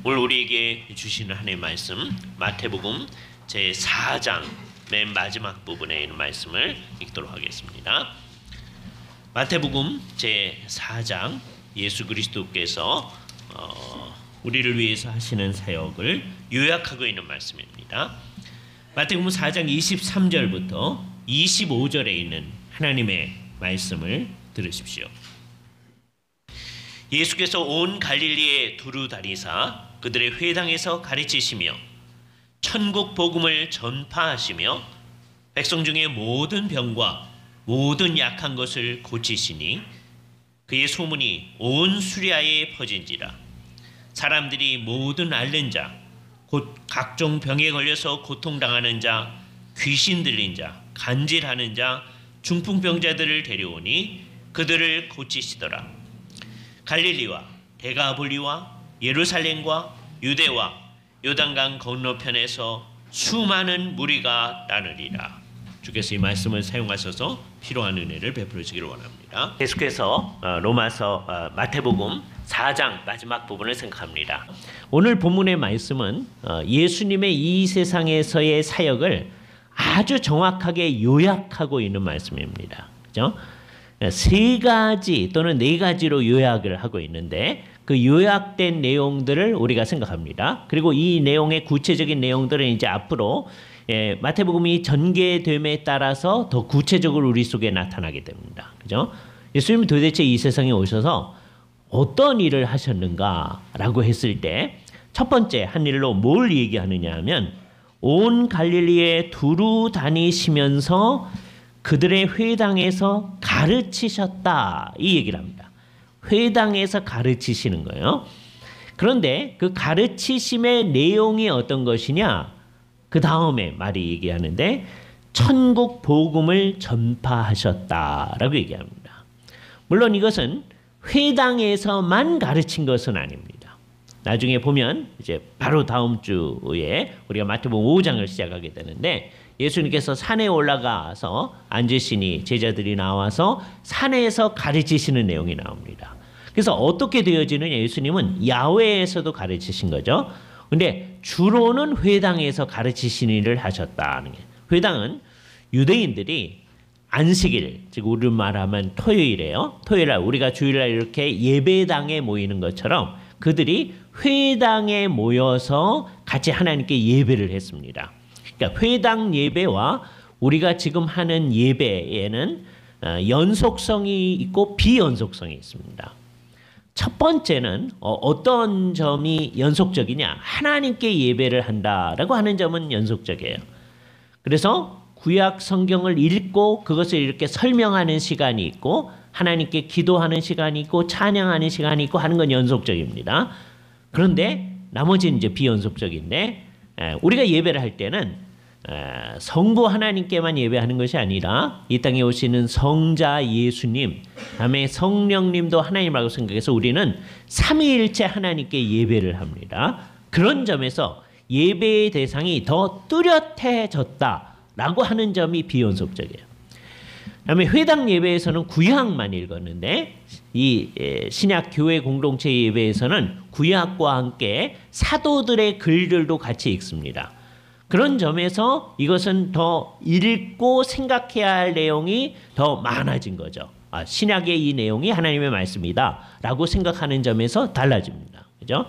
오늘 우리에게 주시는 하나님의 말씀 마태복음 제4장 맨 마지막 부분에 있는 말씀을 읽도록 하겠습니다. 마태복음 제4장 예수 그리스도께서 우리를 위해서 하시는 사역을 요약하고 있는 말씀입니다. 마태복음 4장 23절부터 25절에 있는 하나님의 말씀을 들으십시오. 예수께서 온 갈릴리에 두루 다니사 그들의 회당에서 가르치시며 천국 복음을 전파하시며 백성 중에 모든 병과 모든 약한 것을 고치시니 그의 소문이 온 수리아에 퍼진지라. 사람들이 모든 앓는 자, 곧 각종 병에 걸려서 고통당하는 자, 귀신 들린 자, 간질하는 자, 중풍병자들을 데려오니 그들을 고치시더라. 갈릴리와 데가볼리와 예루살렘과 유대와 요단강 건너편에서 수많은 무리가 따르리라. 주께서 이 말씀을 사용하셔서 필요한 은혜를 베풀어 주기를 원합니다. 계속해서 로마서 마태복음 4장 마지막 부분을 생각합니다. 오늘 본문의 말씀은 예수님의 이 세상에서의 사역을 아주 정확하게 요약하고 있는 말씀입니다. 그죠? 세 가지 또는 네 가지로 요약을 하고 있는데 그 요약된 내용들을 우리가 생각합니다. 그리고 이 내용의 구체적인 내용들은 이제 앞으로 마태복음이 전개됨에 따라서 더 구체적으로 우리 속에 나타나게 됩니다. 그죠? 예수님이 도대체 이 세상에 오셔서 어떤 일을 하셨는가라고 했을 때 첫 번째 한 일로 뭘 얘기하느냐 하면 온 갈릴리에 두루 다니시면서 그들의 회당에서 가르치셨다 이 얘기를 합니다. 회당에서 가르치시는 거예요. 그런데 그 가르치심의 내용이 어떤 것이냐? 그 다음에 말이 얘기하는데 천국 복음을 전파하셨다라고 얘기합니다. 물론 이것은 회당에서만 가르친 것은 아닙니다. 나중에 보면 이제 바로 다음 주에 우리가 마태복음 5장을 시작하게 되는데 예수님께서 산에 올라가서 앉으시니 제자들이 나와서 산에서 가르치시는 내용이 나옵니다. 그래서 어떻게 되어지느냐? 예수님은 야외에서도 가르치신 거죠. 근데 주로는 회당에서 가르치시는 일을 하셨다는 게. 회당은 유대인들이 안식일, 즉 우리 말하면 토요일이에요. 토요일날 우리가 주일날 이렇게 예배당에 모이는 것처럼 그들이 회당에 모여서 같이 하나님께 예배를 했습니다. 그러니까 회당 예배와 우리가 지금 하는 예배에는 연속성이 있고 비연속성이 있습니다. 첫 번째는 어떤 점이 연속적이냐? 하나님께 예배를 한다라고 하는 점은 연속적이에요. 그래서 구약 성경을 읽고 그것을 이렇게 설명하는 시간이 있고 하나님께 기도하는 시간이 있고 찬양하는 시간이 있고 하는 건 연속적입니다. 그런데 나머지는 이제 비연속적인데 우리가 예배를 할 때는 성부 하나님께만 예배하는 것이 아니라 이 땅에 오시는 성자 예수님, 다음에 성령님도 하나님이라고 생각해서 우리는 삼위일체 하나님께 예배를 합니다. 그런 점에서 예배의 대상이 더 뚜렷해졌다라고 하는 점이 비연속적이에요. 그다음에 회당 예배에서는 구약만 읽었는데 이 신약 교회 공동체 예배에서는 구약과 함께 사도들의 글들도 같이 읽습니다. 그런 점에서 이것은 더 읽고 생각해야 할 내용이 더 많아진 거죠. 신약의 이 내용이 하나님의 말씀이다 라고 생각하는 점에서 달라집니다. 그죠?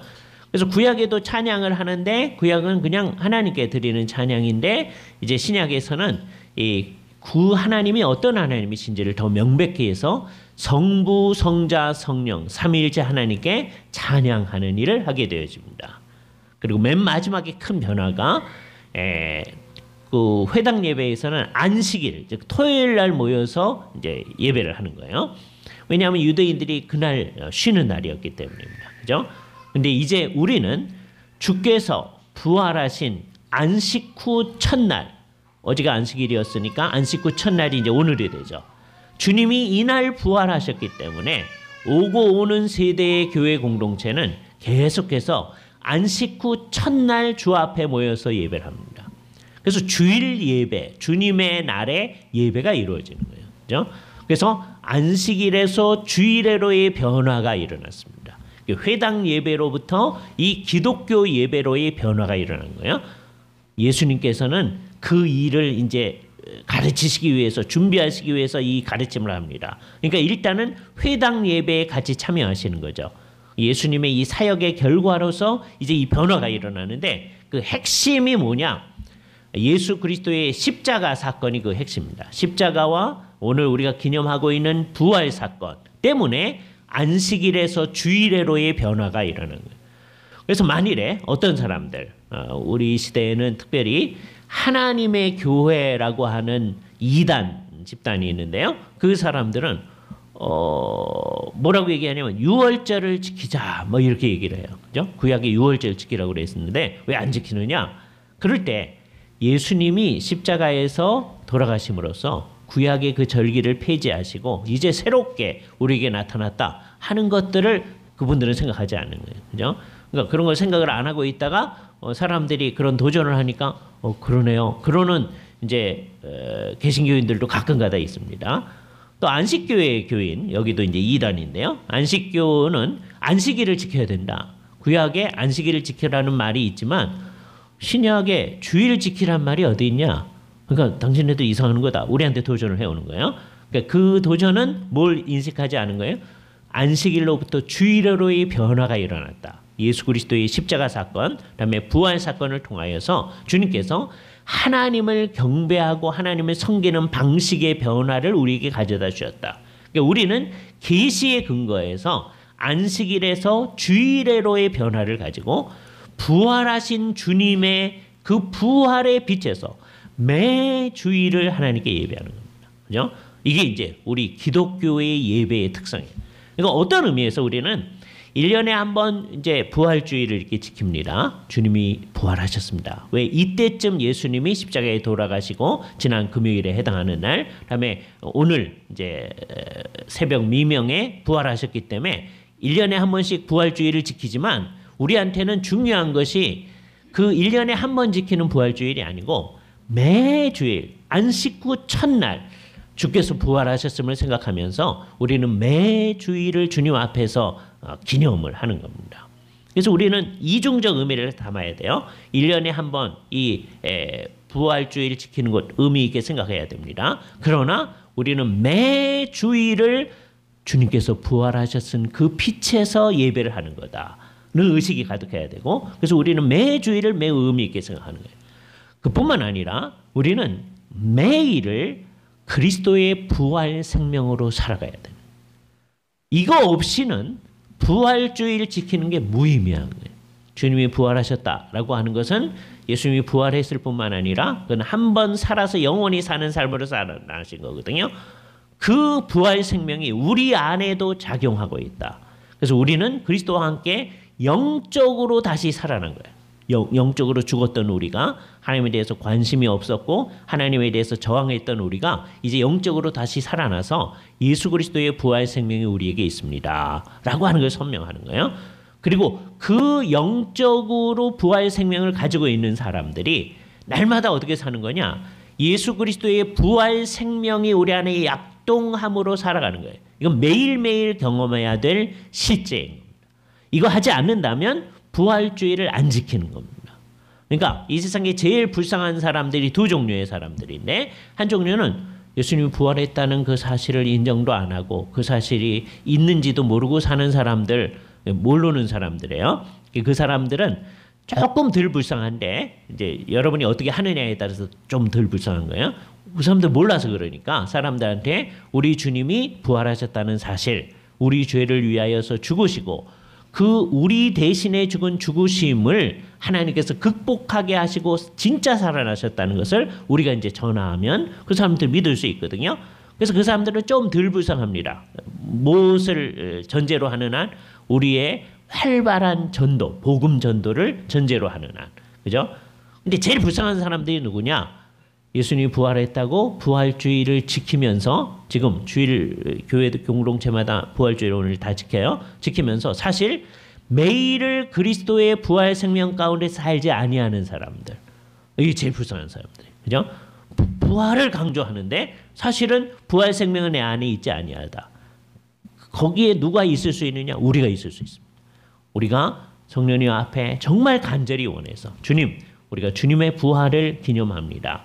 그래서 구약에도 찬양을 하는데 구약은 그냥 하나님께 드리는 찬양인데 이제 신약에서는 이 구 하나님이 어떤 하나님이신지를 더 명백히 해서 성부, 성자, 성령, 삼위일체 하나님께 찬양하는 일을 하게 되어집니다. 그리고 맨 마지막에 큰 변화가 그 회당 예배에서는 안식일, 즉 토요일 날 모여서 이제 예배를 하는 거예요. 왜냐하면 유대인들이 그날 쉬는 날이었기 때문입니다. 그죠? 근데 이제 우리는 주께서 부활하신 안식 후 첫날, 어제가 안식일이었으니까 안식 후 첫날이 이제 오늘이 되죠. 주님이 이날 부활하셨기 때문에 오고 오는 세대의 교회 공동체는 계속해서 안식 후 첫날 주 앞에 모여서 예배를 합니다. 그래서 주일 예배, 주님의 날에 예배가 이루어지는 거예요. 그죠? 그래서 안식일에서 주일회로의 변화가 일어났습니다. 회당 예배로부터 이 기독교 예배로의 변화가 일어난 거예요. 예수님께서는 그 일을 이제 가르치시기 위해서, 준비하시기 위해서 이 가르침을 합니다. 그러니까 일단은 회당 예배에 같이 참여하시는 거죠. 예수님의 이 사역의 결과로서 이제 이 변화가 일어나는데, 그 핵심이 뭐냐? 예수 그리스도의 십자가 사건이 그 핵심입니다. 십자가와 오늘 우리가 기념하고 있는 부활 사건 때문에 안식일에서 주일회로의 변화가 일어나는 거예요. 그래서 만일에 어떤 사람들, 우리 시대에는 특별히 하나님의 교회라고 하는 이단 집단이 있는데요. 그 사람들은 뭐라고 얘기하냐면 유월절을 지키자 뭐 이렇게 얘기를 해요. 그죠? 구약에 유월절 지키라고 그랬었는데 왜 안 지키느냐? 그럴 때 예수님이 십자가에서 돌아가심으로써 구약의 그 절기를 폐지하시고 이제 새롭게 우리에게 나타났다 하는 것들을 그분들은 생각하지 않는 거예요. 그죠? 그러니까 그런 걸 생각을 안 하고 있다가 사람들이 그런 도전을 하니까 그러네요. 그러는 이제 개신교인들도 가끔가다 있습니다. 또 안식교회의 교인, 여기도 이제 이단인데요. 안식교는 안식일을 지켜야 된다. 구약에 안식일을 지키라는 말이 있지만 신약에 주일 지키란 말이 어디 있냐? 그러니까 당신네도 이상한 거다. 우리한테 도전을 해오는 거예요. 그러니까 그 도전은 뭘 인식하지 않은 거예요? 안식일로부터 주일로의 변화가 일어났다. 예수 그리스도의 십자가 사건, 그다음에 부활 사건을 통하여서 주님께서 하나님을 경배하고 하나님을 섬기는 방식의 변화를 우리에게 가져다 주셨다. 그러니까 우리는 계시의 근거에서 안식일에서 주일회로의 변화를 가지고 부활하신 주님의 그 부활의 빛에서 매 주일을 하나님께 예배하는 겁니다. 그죠? 이게 이제 우리 기독교의 예배의 특성이에요. 그러니까 어떤 의미에서 우리는 1년에 한 번 이제 부활주의를 이렇게 지킵니다. 주님이 부활하셨습니다. 왜 이때쯤 예수님이 십자가에 돌아가시고 지난 금요일에 해당하는 날, 그다음에 오늘 이제 새벽 미명에 부활하셨기 때문에 1년에 한 번씩 부활주의를 지키지만 우리한테는 중요한 것이 그 1년에 한 번 지키는 부활주일이 아니고 매주일 안식 후 첫날 주께서 부활하셨음을 생각하면서 우리는 매주일을 주님 앞에서 기념을 하는 겁니다. 그래서 우리는 이중적 의미를 담아야 돼요. 1년에 한 번 이 부활주일 지키는 것 의미 있게 생각해야 됩니다. 그러나 우리는 매주일을 주님께서 부활하셨은 그 빛에서 예배를 하는 거다. 는 의식이 가득해야 되고, 그래서 우리는 매주일을 매우 의미 있게 생각하는 거예요. 그뿐만 아니라 우리는 매일을 그리스도의 부활 생명으로 살아가야 돼요. 이거 없이는 부활주의를 지키는 게 무의미한 거예요. 주님이 부활하셨다라고 하는 것은 예수님이 부활했을 뿐만 아니라 그건 한 번 살아서 영원히 사는 삶으로 살아나신 거거든요. 그 부활 생명이 우리 안에도 작용하고 있다. 그래서 우리는 그리스도와 함께 영적으로 다시 살아난 거예요. 영적으로 죽었던 우리가, 하나님에 대해서 관심이 없었고 하나님에 대해서 저항했던 우리가 이제 영적으로 다시 살아나서 예수 그리스도의 부활 생명이 우리에게 있습니다 라고 하는 걸 설명하는 거예요. 그리고 그 영적으로 부활 생명을 가지고 있는 사람들이 날마다 어떻게 사는 거냐? 예수 그리스도의 부활 생명이 우리 안에 약동함으로 살아가는 거예요. 이건 매일매일 경험해야 될 실제인 겁니다. 이거 하지 않는다면 부활주의를 안 지키는 겁니다. 그러니까 이 세상에 제일 불쌍한 사람들이 두 종류의 사람들인데, 한 종류는 예수님이 부활했다는 그 사실을 인정도 안 하고 그 사실이 있는지도 모르고 사는 사람들, 모르는 사람들이에요. 그 사람들은 조금 덜 불쌍한데 이제 여러분이 어떻게 하느냐에 따라서 좀 덜 불쌍한 거예요. 그 사람들 몰라서 그러니까 사람들한테 우리 주님이 부활하셨다는 사실, 우리 죄를 위하여서 죽으시고 그 우리 대신에 죽은 죽으심을 하나님께서 극복하게 하시고 진짜 살아나셨다는 것을 우리가 이제 전하면 그 사람들 믿을 수 있거든요. 그래서 그 사람들은 좀 덜 불쌍합니다. 무엇을 전제로 하는 한? 우리의 활발한 전도, 복음 전도를 전제로 하는 한. 그죠? 근데 제일 불쌍한 사람들이 누구냐? 예수님이 부활했다고 부활주의를 지키면서, 지금 주일 교회 공동체마다 부활주의를 오늘 다 지켜요. 지키면서 사실 매일을 그리스도의 부활 생명 가운데 살지 아니하는 사람들, 이게 제일 불쌍한 사람들. 그죠? 부활을 강조하는데 사실은 부활 생명은 내 안에 있지 아니하다. 거기에 누가 있을 수 있느냐? 우리가 있을 수 있습니다. 우리가 성령님 앞에 정말 간절히 원해서 주님, 우리가 주님의 부활을 기념합니다.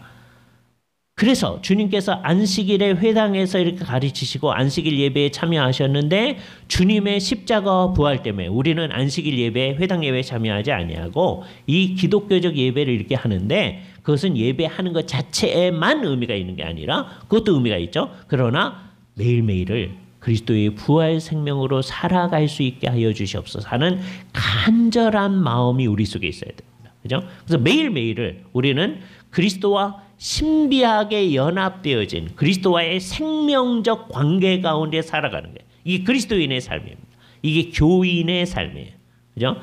그래서 주님께서 안식일에 회당에서 이렇게 가르치시고 안식일 예배에 참여하셨는데 주님의 십자가와 부활 때문에 우리는 안식일 예배, 회당 예배에 참여하지 아니하고 이 기독교적 예배를 이렇게 하는데 그것은 예배하는 것 자체에만 의미가 있는 게 아니라 그것도 의미가 있죠. 그러나 매일매일을 그리스도의 부활 생명으로 살아갈 수 있게 하여 주시옵소서 하는 간절한 마음이 우리 속에 있어야 됩니다. 그죠? 그래서 매일매일을 우리는 그리스도와 신비하게 연합되어진 그리스도와의 생명적 관계 가운데 살아가는 거예요. 이게 그리스도인의 삶입니다. 이게 교인의 삶이에요. 그죠?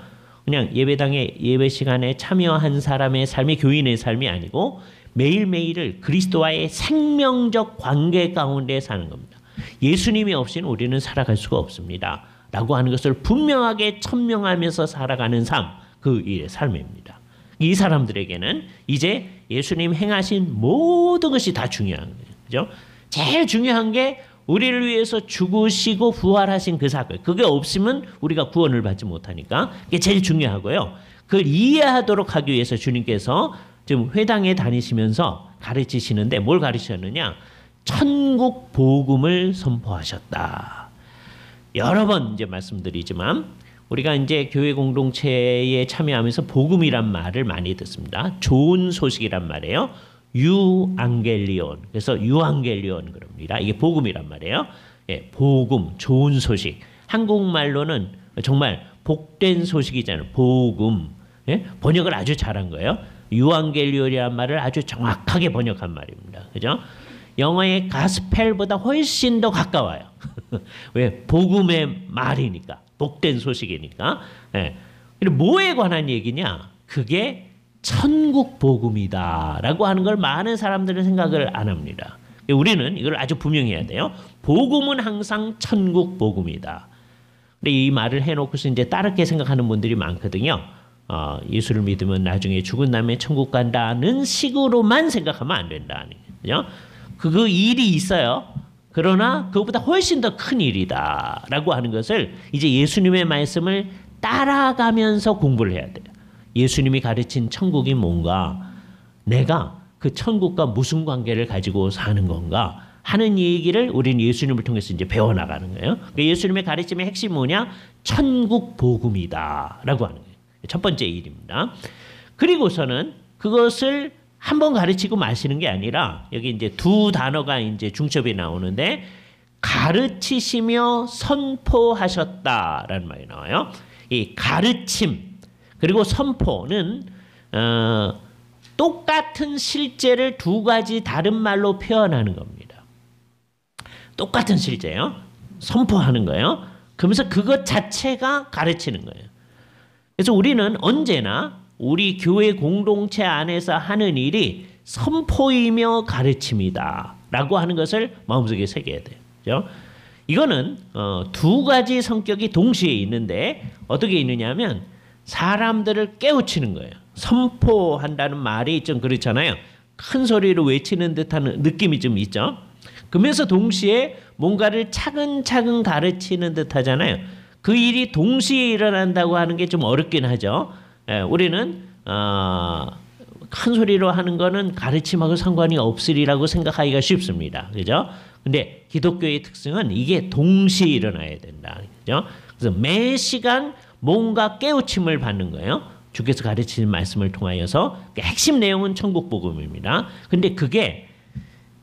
그냥 예배당에 예배 시간에 참여한 사람의 삶이 교인의 삶이 아니고 매일매일을 그리스도와의 생명적 관계 가운데 사는 겁니다. 예수님이 없이는 우리는 살아갈 수가 없습니다. 라고 하는 것을 분명하게 천명하면서 살아가는 삶, 그 일의 삶입니다. 이 사람들에게는 이제 예수님 행하신 모든 것이 다 중요한 거예요. 그죠? 제일 중요한 게 우리를 위해서 죽으시고 부활하신 그 사건. 그게 없으면 우리가 구원을 받지 못하니까 그게 제일 중요하고요. 그걸 이해하도록 하기 위해서 주님께서 지금 회당에 다니시면서 가르치시는데 뭘 가르치셨느냐? 천국 복음을 선포하셨다. 여러 번 이제 말씀드리지만 우리가 이제 교회 공동체에 참여하면서 복음이란 말을 많이 듣습니다. 좋은 소식이란 말이에요. 유앙겔리온. 그래서 유앙겔리온 그럽니다. 이게 복음이란 말이에요. 예, 복음, 좋은 소식. 한국말로는 정말 복된 소식이잖아요. 복음. 예? 번역을 아주 잘한 거예요. 유앙겔리온이란 말을 아주 정확하게 번역한 말입니다. 그죠? 영어의 가스펠보다 훨씬 더 가까워요. 왜? 복음의 말이니까. 복된 소식이니까. 예. 그리고 뭐에 관한 얘기냐? 그게 천국 복음이다라고 하는 걸 많은 사람들은 생각을 안 합니다. 우리는 이걸 아주 분명히 해야 돼요. 복음은 항상 천국 복음이다. 근데 이 말을 해놓고서 이제 다르게 생각하는 분들이 많거든요. 예수를 믿으면 나중에 죽은 다음에 천국 간다는 식으로만 생각하면 안 된다는 거죠. 그 일이 있어요. 그러나 그것보다 훨씬 더 큰 일이다라고 하는 것을 이제 예수님의 말씀을 따라가면서 공부를 해야 돼요. 예수님이 가르친 천국이 뭔가, 내가 그 천국과 무슨 관계를 가지고 사는 건가 하는 얘기를 우리는 예수님을 통해서 이제 배워나가는 거예요. 그러니까 예수님의 가르침의 핵심이 뭐냐? 천국 복음이다라고 하는 거예요. 첫 번째 일입니다. 그리고서는 그것을 한번 가르치고 마시는 게 아니라 여기 이제 두 단어가 이제 중첩이 나오는데 가르치시며 선포하셨다라는 말이 나와요. 이 가르침 그리고 선포는 똑같은 실제를 두 가지 다른 말로 표현하는 겁니다. 똑같은 실제요. 선포하는 거예요. 그러면서 그것 자체가 가르치는 거예요. 그래서 우리는 언제나 우리 교회 공동체 안에서 하는 일이 선포이며 가르침이다 라고 하는 것을 마음속에 새겨야 돼요. 그렇죠? 이거는 두 가지 성격이 동시에 있는데 어떻게 있느냐면 사람들을 깨우치는 거예요. 선포한다는 말이 좀 그렇잖아요. 큰 소리로 외치는 듯한 느낌이 좀 있죠. 그러면서 동시에 뭔가를 차근차근 가르치는 듯 하잖아요. 그 일이 동시에 일어난다고 하는 게 좀 어렵긴 하죠. 우리는 큰 소리로 하는 거는 가르침하고 상관이 없으리라고 생각하기가 쉽습니다. 그죠? 근데 기독교의 특성은 이게 동시에 일어나야 된다. 그죠? 그래서 매 시간 뭔가 깨우침을 받는 거예요. 주께서 가르치는 말씀을 통하여서 핵심 내용은 천국 복음입니다. 근데 그게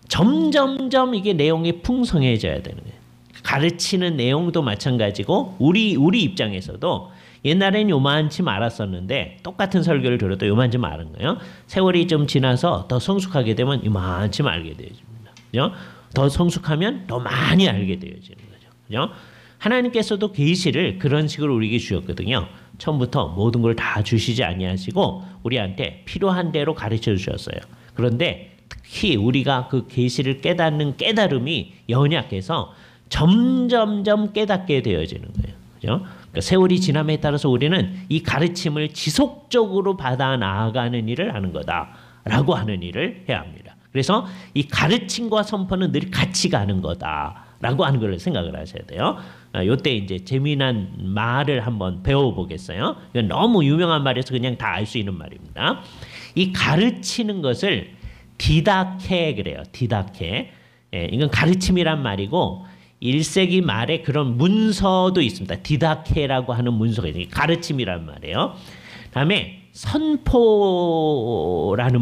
점점점 이게 내용이 풍성해져야 되는 거예요. 가르치는 내용도 마찬가지고 우리 입장에서도 옛날엔 요만치 알았었는데 똑같은 설교를 들어도 요만치 알은 거예요. 세월이 좀 지나서 더 성숙하게 되면 요만치 알게 되어집니다. 그죠? 더 성숙하면 더 많이 알게 되어지는 거죠. 그죠? 하나님께서도 계시를 그런 식으로 우리에게 주셨거든요. 처음부터 모든 걸 다 주시지 아니하시고 우리한테 필요한 대로 가르쳐 주셨어요. 그런데 특히 우리가 그 계시를 깨닫는 깨달음이 연약해서 점점점 깨닫게 되어지는 거예요. 그죠? 그러니까 세월이 지남에 따라서 우리는 이 가르침을 지속적으로 받아 나아가는 일을 하는 거다라고 하는 일을 해야 합니다. 그래서 이 가르침과 선포는 늘 같이 가는 거다라고 하는 걸 생각을 하셔야 돼요. 요때 이제 재미난 말을 한번 배워보겠어요. 이건 너무 유명한 말이어서 그냥 다 알 수 있는 말입니다. 이 가르치는 것을 디다케 그래요. 디다케. 예, 이건 가르침이란 말이고 1세기 말에 그런 문서도 있습니다. 디다케라고 하는 문서가 있어요. 가르침이란 말이에요. 다음에 선포라는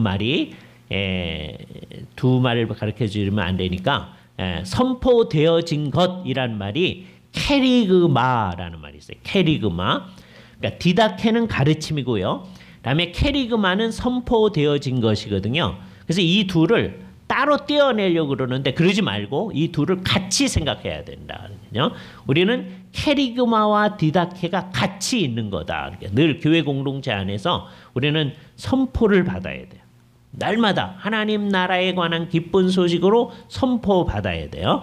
말이 두 말을 가르쳐 주면 안 되니까 선포되어진 것이라는 말이 캐리그마라는 말이 있어요. 캐리그마. 그러니까 디다케는 가르침이고요. 그다음에 캐리그마는 선포되어진 것이거든요. 그래서 이 둘을 따로 떼어내려고 그러는데 그러지 말고 이 둘을 같이 생각해야 된다. 우리는 캐리그마와 디다케가 같이 있는 거다. 늘 교회 공동체 안에서 우리는 선포를 받아야 돼요. 날마다 하나님 나라에 관한 기쁜 소식으로 선포받아야 돼요.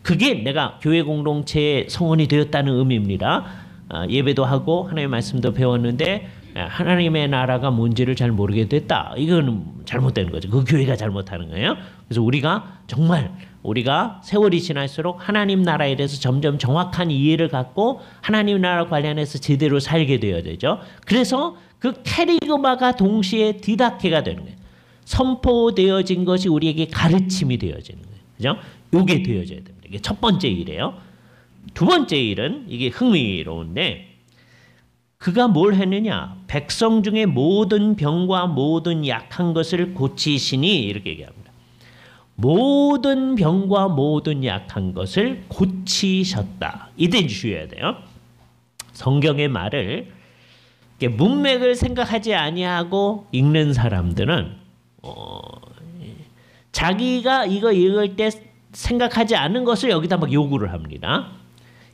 그게 내가 교회 공동체의 성원이 되었다는 의미입니다. 예배도 하고 하나님의 말씀도 배웠는데 하나님의 나라가 뭔지를 잘 모르게 됐다. 이거는 잘못된 거죠. 그 교회가 잘못하는 거예요. 그래서 우리가 세월이 지날수록 하나님 나라에 대해서 점점 정확한 이해를 갖고 하나님 나라 관련해서 제대로 살게 되어야 되죠. 그래서 그 캐리그마가 동시에 디다케가 되는 거예요. 선포되어진 것이 우리에게 가르침이 되어지는 거예요. 그죠? 요게 되어져야 됩니다. 이게 첫 번째 일이에요. 두 번째 일은 이게 흥미로운데 그가 뭘 했느냐? 백성 중에 모든 병과 모든 약한 것을 고치시니 이렇게 얘기합니다. 모든 병과 모든 약한 것을 고치셨다. 이때 주셔야 돼요. 성경의 말을 문맥을 생각하지 아니하고 읽는 사람들은 자기가 이거 읽을 때 생각하지 않는 것을 여기다 막 요구를 합니다.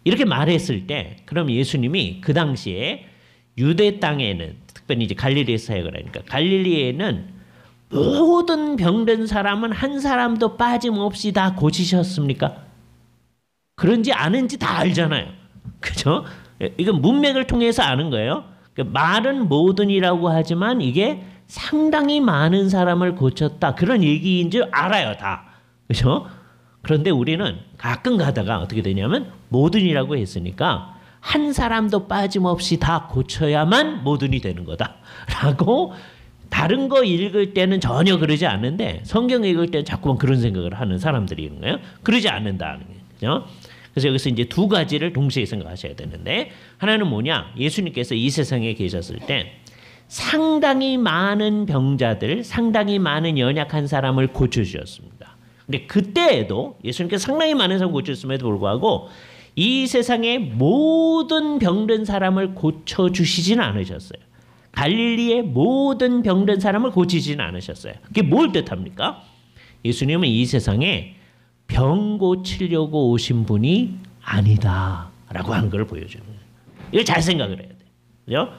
이렇게 말했을 때 그럼 예수님이 그 당시에 유대 땅에는 특별히 이제 갈릴리 사역을 하니까 갈릴리에는 모든 병든 사람은 한 사람도 빠짐없이 다 고치셨습니까? 그런지 아는지 다 알잖아요. 그죠? 이건 문맥을 통해서 아는 거예요. 말은 모든이라고 하지만 이게 상당히 많은 사람을 고쳤다. 그런 얘기인 줄 알아요, 다. 그죠? 그런데 우리는 가끔 가다가 어떻게 되냐면 모든이라고 했으니까 한 사람도 빠짐없이 다 고쳐야만 모든이 되는 거다라고 다른 거 읽을 때는 전혀 그러지 않는데 성경 읽을 때는 자꾸만 그런 생각을 하는 사람들이 있는 거예요. 그러지 않는다는 거죠. 그래서 여기서 이제 두 가지를 동시에 생각하셔야 되는데 하나는 뭐냐? 예수님께서 이 세상에 계셨을 때 상당히 많은 병자들, 상당히 많은 연약한 사람을 고쳐주셨습니다. 근데 그때에도 예수님께서 상당히 많은 사람을 고쳤음에도 불구하고 이 세상의 모든 병든 사람을 고쳐주시지는 않으셨어요. 갈릴리의 모든 병든 사람을 고치지는 않으셨어요. 그게 뭘 뜻합니까? 예수님은 이 세상에 병 고치려고 오신 분이 아니다라고 하는 걸 보여주는 거예요. 이걸 잘 생각을 해야 돼요. 그죠?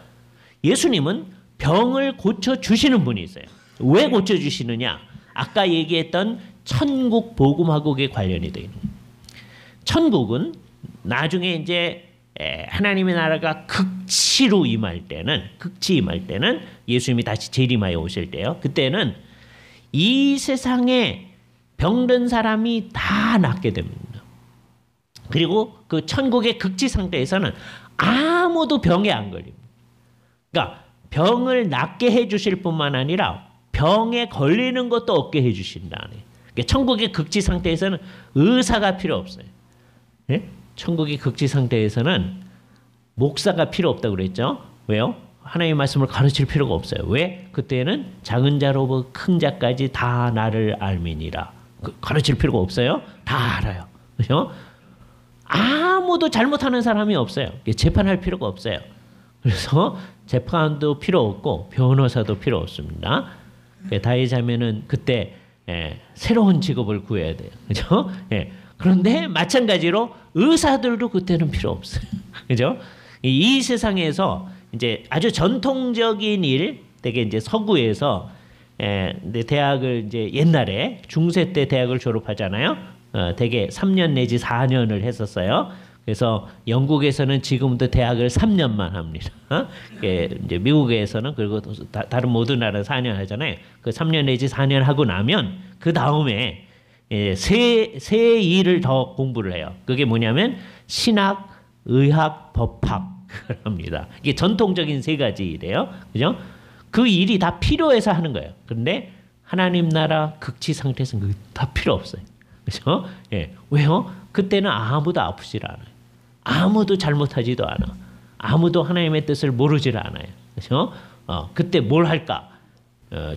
예수님은 병을 고쳐주시는 분이 있어요. 왜 고쳐주시느냐? 아까 얘기했던 천국 복음하고 관련이 되어 있는 거예요. 천국은 나중에 이제 하나님의 나라가 극치로 임할 때는 예수님이 다시 재림하여 오실 때요. 그때는 이 세상에 병든 사람이 다 낫게 됩니다. 그리고 그 천국의 극치 상태에서는 아무도 병에 안 걸립니다. 그러니까 병을 낫게 해주실 뿐만 아니라 병에 걸리는 것도 없게 해주신다는 거예요. 그러니까 천국의 극치 상태에서는 의사가 필요 없어요. 네? 천국의 극치 상태에서는 목사가 필요 없다고 그랬죠. 왜요? 하나님의 말씀을 가르칠 필요가 없어요. 왜? 그때는 작은 자로부터 큰 자까지 다 나를 알미니라. 가르칠 필요가 없어요. 다 알아요. 그렇죠? 아무도 잘못하는 사람이 없어요. 재판할 필요가 없어요. 그래서 재판도 필요 없고 변호사도 필요 없습니다. 다윗 자매는 그때 새로운 직업을 구해야 돼요. 그렇죠? 그런데 마찬가지로 의사들도 그때는 필요 없어요. 그죠? 이 세상에서 이제 아주 전통적인 일, 되게 이제 서구에서 대학을 이제 옛날에 중세 때 대학을 졸업하잖아요. 되게 3년 내지 4년을 했었어요. 그래서 영국에서는 지금도 대학을 3년만 합니다. 이제 미국에서는 그리고 다른 모든 나라는 4년 하잖아요. 그 3년 내지 4년 하고 나면 그 다음에 세 일을 더 공부를 해요. 그게 뭐냐면 신학, 의학, 법학 합니다. 이게 전통적인 세 가지 일이에요. 그죠? 그 일이 다 필요해서 하는 거예요. 그런데 하나님 나라 극치 상태에서는 그게 다 필요 없어요. 그죠? 예. 왜요? 그때는 아무도 아프질 않아요. 아무도 잘못하지도 않아. 아무도 하나님의 뜻을 모르질 않아요. 그죠? 그때 뭘 할까?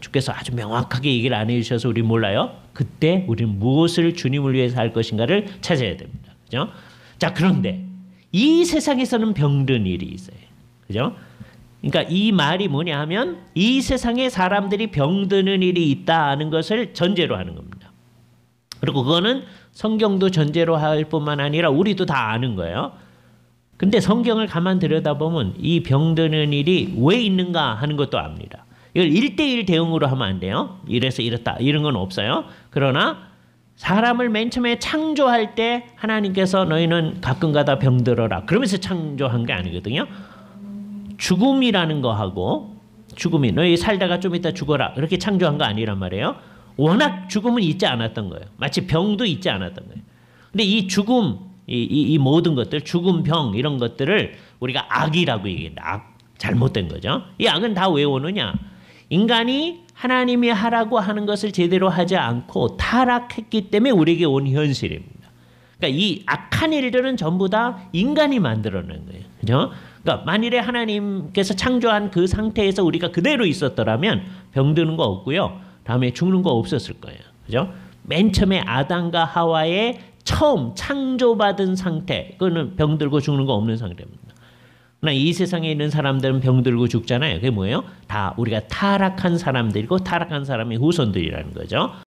주께서 아주 명확하게 얘기를 안 해주셔서 우리 몰라요. 그때 우리는 무엇을 주님을 위해서 할 것인가를 찾아야 됩니다. 그죠? 자, 그런데 이 세상에서는 병든 일이 있어요. 그죠? 그러니까 이 말이 뭐냐 하면 이 세상에 사람들이 병드는 일이 있다는 것을 전제로 하는 겁니다. 그리고 그거는 성경도 전제로 할 뿐만 아니라 우리도 다 아는 거예요. 근데 성경을 가만 들여다보면 이 병드는 일이 왜 있는가 하는 것도 압니다. 이걸 1대1 대응으로 하면 안 돼요. 이래서 이렇다 이런 건 없어요. 그러나 사람을 맨 처음에 창조할 때 하나님께서 너희는 가끔가다 병들어라 그러면서 창조한 게 아니거든요. 죽음이라는 거하고 죽음이 너희 살다가 좀 이따 죽어라 이렇게 창조한 거 아니란 말이에요. 워낙 죽음은 있지 않았던 거예요. 마치 병도 있지 않았던 거예요. 근데 이 죽음 이 모든 것들 죽음, 병 이런 것들을 우리가 악이라고 얘기합니다. 악, 잘못된 거죠. 이 악은 다 왜 오느냐? 인간이 하나님이 하라고 하는 것을 제대로 하지 않고 타락했기 때문에 우리에게 온 현실입니다. 그러니까 이 악한 일들은 전부 다 인간이 만들어낸 거예요. 그죠? 그러니까 만일에 하나님께서 창조한 그 상태에서 우리가 그대로 있었더라면 병드는 거 없고요. 다음에 죽는 거 없었을 거예요. 그죠? 맨 처음에 아담과 하와의 처음 창조받은 상태, 그거는 병들고 죽는 거 없는 상태입니다. 그러나 이 세상에 있는 사람들은 병들고 죽잖아요. 그게 뭐예요? 다 우리가 타락한 사람들이고 타락한 사람의 후손들이라는 거죠.